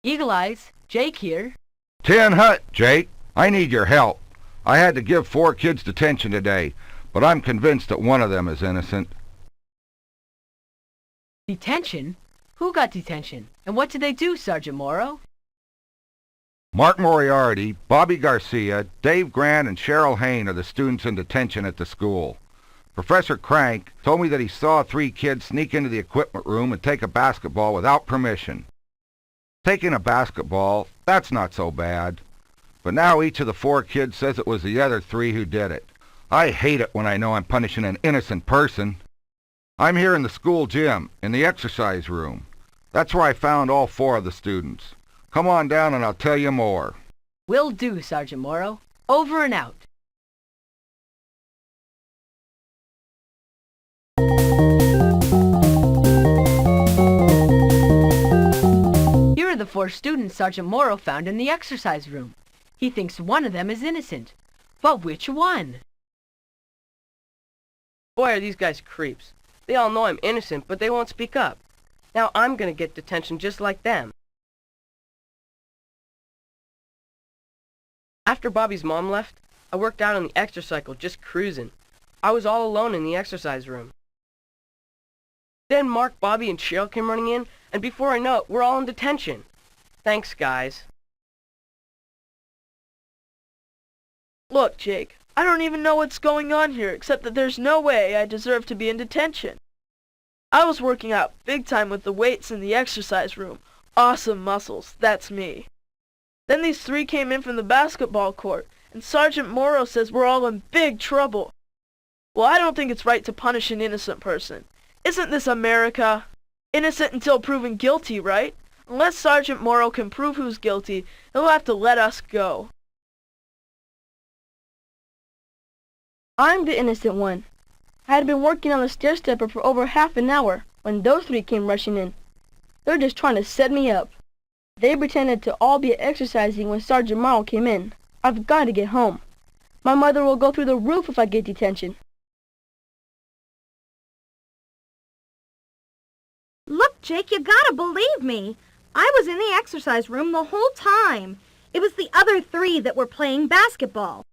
Eagle Eyes, Jake here. Tin Hut, Jake. I need your help. I had to give 4 kids detention today, but I'm convinced that one of them is innocent. Detention? Who got detention? And what did they do, Sergeant Morrow? Mark Moriarty, Bobby Garcia, Dave Grant, and Cheryl Hain are the students in detention at the school. Professor Krank told me that he saw 3 kids sneak into the equipment room and take a basketball without permission. Taking a basketball, that's not so bad. But now each of the 4 kids says it was the other 3 who did it. I hate it when I know I'm punishing an innocent person. I'm here in the school gym, in the exercise room. That's where I found all 4 of the students. Come on down and I'll tell you more. Will do, Sergeant Morrow. Over and out. Here are the 4 students Sergeant Morrow found in the exercise room. He thinks one of them is innocent. But which one? Boy, are these guys creeps. They all know I'm innocent, but they won't speak up. Now I'm gonna get detention just like them. After Bobby's mom left, I worked out on the exercycle, just cruising. I was all alone in the exercise room. Then Mark, Bobby, and Cheryl came running in, and before I know it, we're all in detention. Thanks, guys. Look, Jake, I don't even know what's going on here, except that there's no way I deserve to be in detention. I was working out big time with the weights in the exercise room. Awesome muscles, that's me. Then these 3 came in from the basketball court, and Sergeant Morrow says we're all in big trouble. Well, I don't think it's right to punish an innocent person. Isn't this America? Innocent until proven guilty, right? Unless Sergeant Morrow can prove who's guilty, he'll have to let us go. I'm the innocent one. I had been working on the stair-stepper for over half an hour when those 3 came rushing in. They're just trying to set me up. They pretended to all be exercising when Sergeant Morrow came in. I've got to get home. My mother will go through the roof if I get detention. Look, Jake, you gotta believe me. I was in the exercise room the whole time. It was the other 3 that were playing basketball.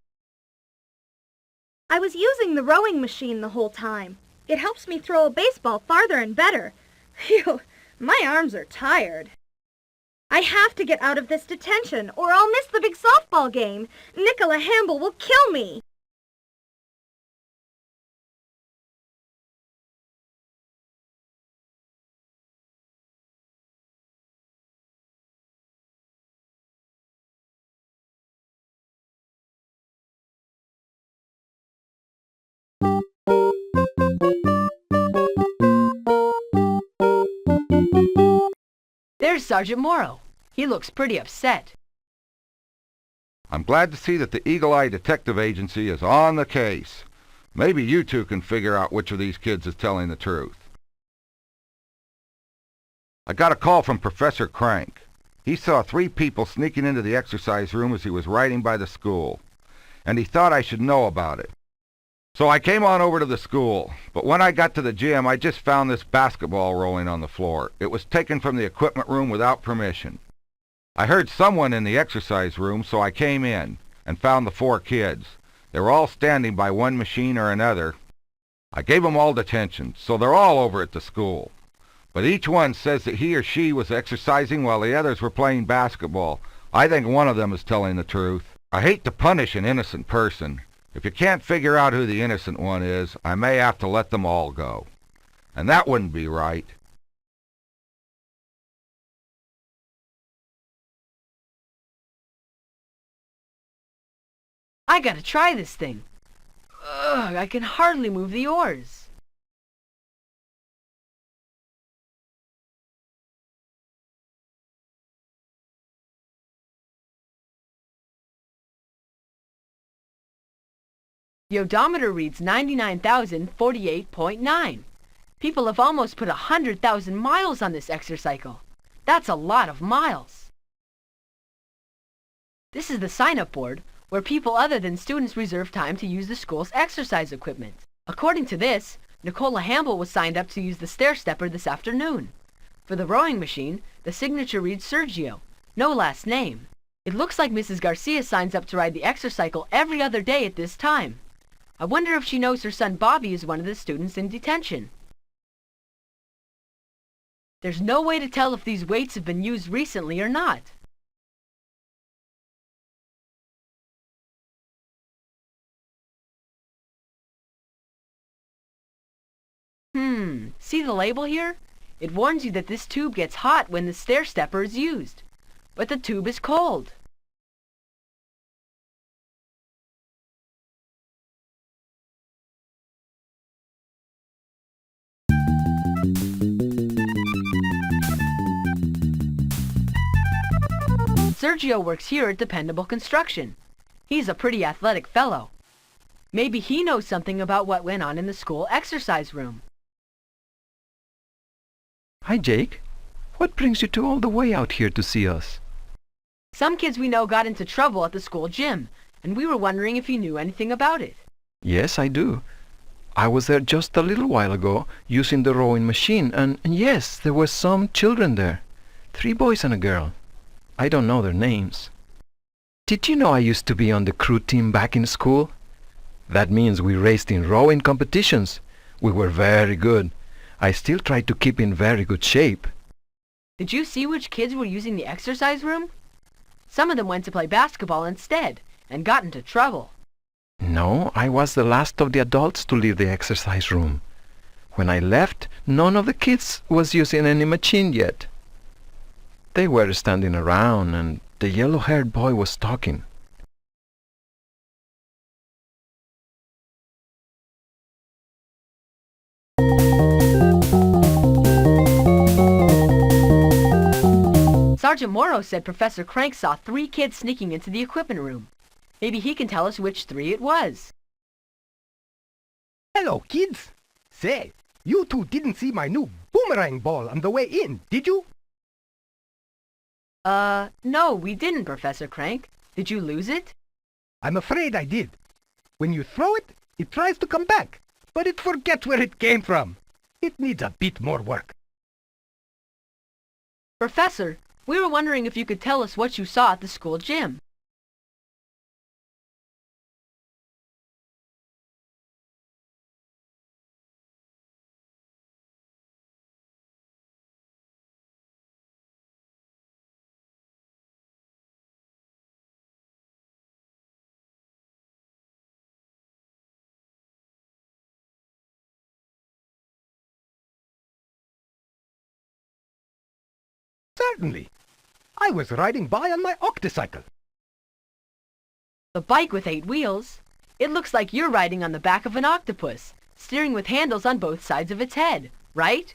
I was using the rowing machine the whole time. It helps me throw a baseball farther and better. Phew, my arms are tired. I have to get out of this detention, or I'll miss the big softball game. Nicola Hamble will kill me. There's Sergeant Morrow. He looks pretty upset. I'm glad to see that the Eagle Eye Detective Agency is on the case. Maybe you 2 can figure out which of these kids is telling the truth. I got a call from Professor Krank. He saw 3 people sneaking into the exercise room as he was riding by the school, and he thought I should know about it. So I came on over to the school, but when I got to the gym, I just found this basketball rolling on the floor. It was taken from the equipment room without permission. I heard someone in the exercise room, so I came in and found the 4 kids. They were all standing by one machine or another. I gave them all detention, so they're all over at the school. But each one says that he or she was exercising while the others were playing basketball. I think one of them is telling the truth. I hate to punish an innocent person. If you can't figure out who the innocent one is, I may have to let them all go. And that wouldn't be right. I gotta try this thing. Ugh, I can hardly move the oars. The odometer reads 99,048.9. People have almost put 100,000 miles on this exercycle. That's a lot of miles. This is the sign-up board, where people other than students reserve time to use the school's exercise equipment. According to this, Nicola Hamble was signed up to use the stair-stepper this afternoon. For the rowing machine, the signature reads Sergio, No last name. It looks like Mrs. Garcia signs up to ride the exercycle every other day at this time. I wonder if she knows her son Bobby is one of the students in detention. There's no way to tell if these weights have been used recently or not. See the label here? It warns you that this tube gets hot when the stair stepper is used. But the tube is cold. Sergio works here at Dependable Construction. He's a pretty athletic fellow. Maybe he knows something about what went on in the school exercise room. Hi, Jake. What brings you two all the way out here to see us? Some kids we know got into trouble at the school gym, and we were wondering if you knew anything about it. Yes, I do. I was there just a little while ago using the rowing machine, and yes, there were some children there. 3 boys and a girl. I don't know their names. Did you know I used to be on the crew team back in school? That means we raced in rowing competitions. We were very good. I still try to keep in very good shape. Did you see which kids were using the exercise room? Some of them went to play basketball instead and got into trouble. No, I was the last of the adults to leave the exercise room. When I left, none of the kids was using any machine yet. They were standing around and the yellow-haired boy was talking. Sergeant Morrow said Professor Krank saw 3 kids sneaking into the equipment room. Maybe he can tell us which 3 it was. Hello, kids. Say, you two didn't see my new boomerang ball on the way in, did you? No, we didn't, Professor Krank. Did you lose it? I'm afraid I did. When you throw it, it tries to come back, but it forgets where it came from. It needs a bit more work. Professor, we were wondering if you could tell us what you saw at the school gym. Certainly. I was riding by on my octocycle. The bike with 8 wheels? It looks like you're riding on the back of an octopus, steering with handles on both sides of its head, right?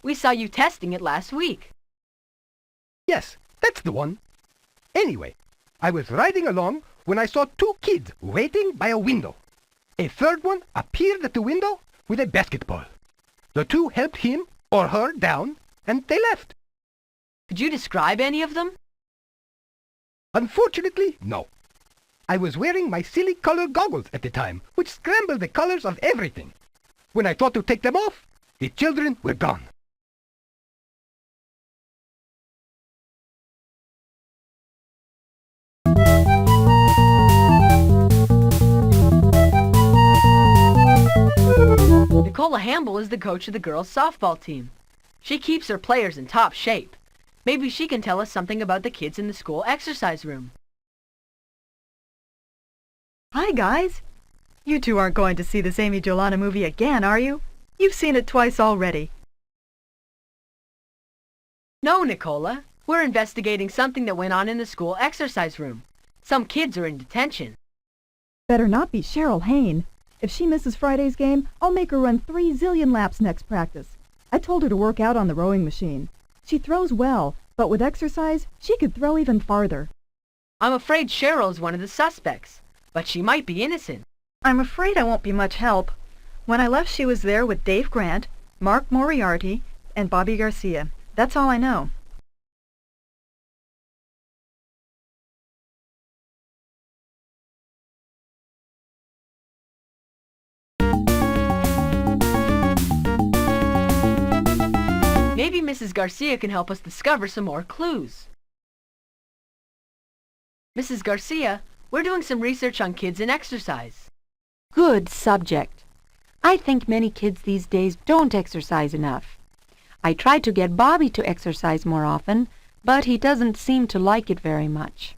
We saw you testing it last week. Yes, that's the one. Anyway, I was riding along when I saw 2 kids waiting by a window. A third one appeared at the window with a basketball. The 2 helped him or her down, and they left. Could you describe any of them? Unfortunately, no. I was wearing my silly color goggles at the time, which scrambled the colors of everything. When I thought to take them off, the children were gone. Nicola Hamble is the coach of the girls' softball team. She keeps her players in top shape. Maybe she can tell us something about the kids in the school exercise room. Hi, guys. You two aren't going to see this Amy Jolana movie again, are you? You've seen it twice already. No, Nicola. We're investigating something that went on in the school exercise room. Some kids are in detention. Better not be Cheryl Hain. If she misses Friday's game, I'll make her run 3 zillion laps next practice. I told her to work out on the rowing machine. She throws well, but with exercise, she could throw even farther. I'm afraid Cheryl is one of the suspects, but she might be innocent. I'm afraid I won't be much help. When I left, she was there with Dave Grant, Mark Moriarty, and Bobby Garcia. That's all I know. Maybe Mrs. Garcia can help us discover some more clues. Mrs. Garcia, we're doing some research on kids and exercise. Good subject. I think many kids these days don't exercise enough. I tried to get Bobby to exercise more often, but he doesn't seem to like it very much.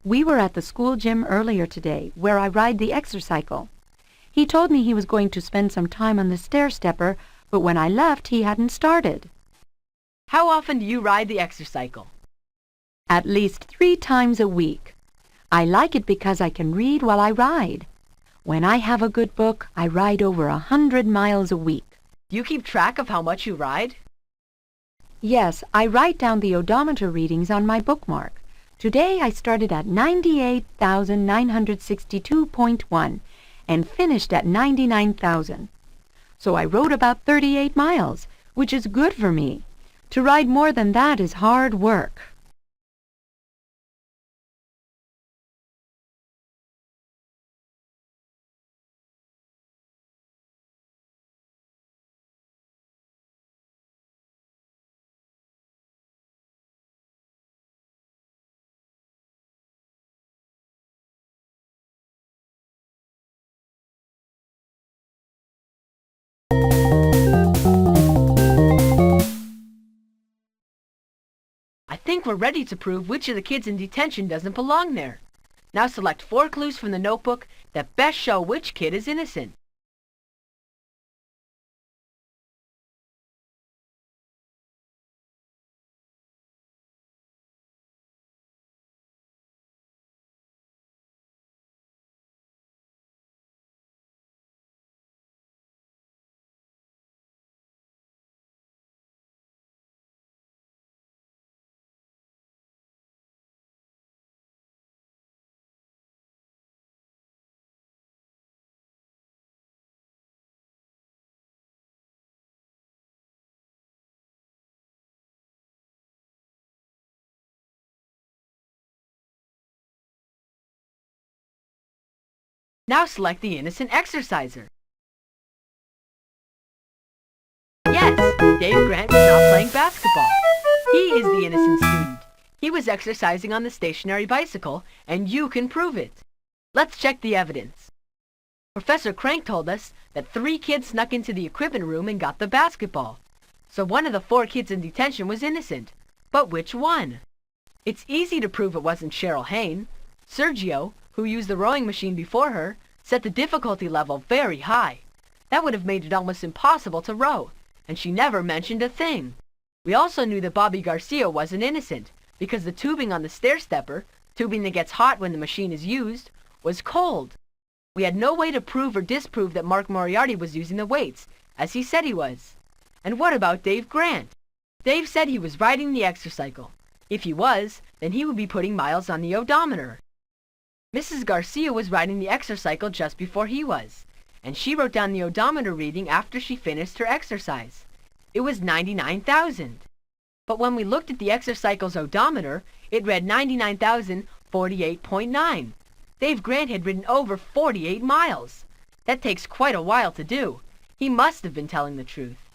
We were at the school gym earlier today, where I ride the exercycle. He told me he was going to spend some time on the stair-stepper, but when I left, he hadn't started. How often do you ride the exercycle? At least 3 times a week. I like it because I can read while I ride. When I have a good book, I ride over 100 miles a week. Do you keep track of how much you ride? Yes, I write down the odometer readings on my bookmark. Today I started at 98,962.1 and finished at 99,000. So I rode about 38 miles, which is good for me. To ride more than that is hard work. I think we're ready to prove which of the kids in detention doesn't belong there. Now select 4 clues from the notebook that best show which kid is innocent. Now select the innocent exerciser. Yes, Dave Grant was not playing basketball. He is the innocent student. He was exercising on the stationary bicycle, and you can prove it. Let's check the evidence. Professor Krank told us that 3 kids snuck into the equipment room and got the basketball. So one of the 4 kids in detention was innocent. But which one? It's easy to prove it wasn't Cheryl Hain. Sergio, who used the rowing machine before her, set the difficulty level very high. That would have made it almost impossible to row, and she never mentioned a thing. We also knew that Bobby Garcia wasn't innocent, because the tubing on the stair-stepper, tubing that gets hot when the machine is used, was cold. We had no way to prove or disprove that Mark Moriarty was using the weights, as he said he was. And what about Dave Grant? Dave said he was riding the exercycle. If he was, then he would be putting miles on the odometer. Mrs. Garcia was riding the exercycle just before he was, and she wrote down the odometer reading after she finished her exercise. It was 99,000. But when we looked at the exercycle's odometer, it read 99,048.9. Dave Grant had ridden over 48 miles. That takes quite a while to do. He must have been telling the truth.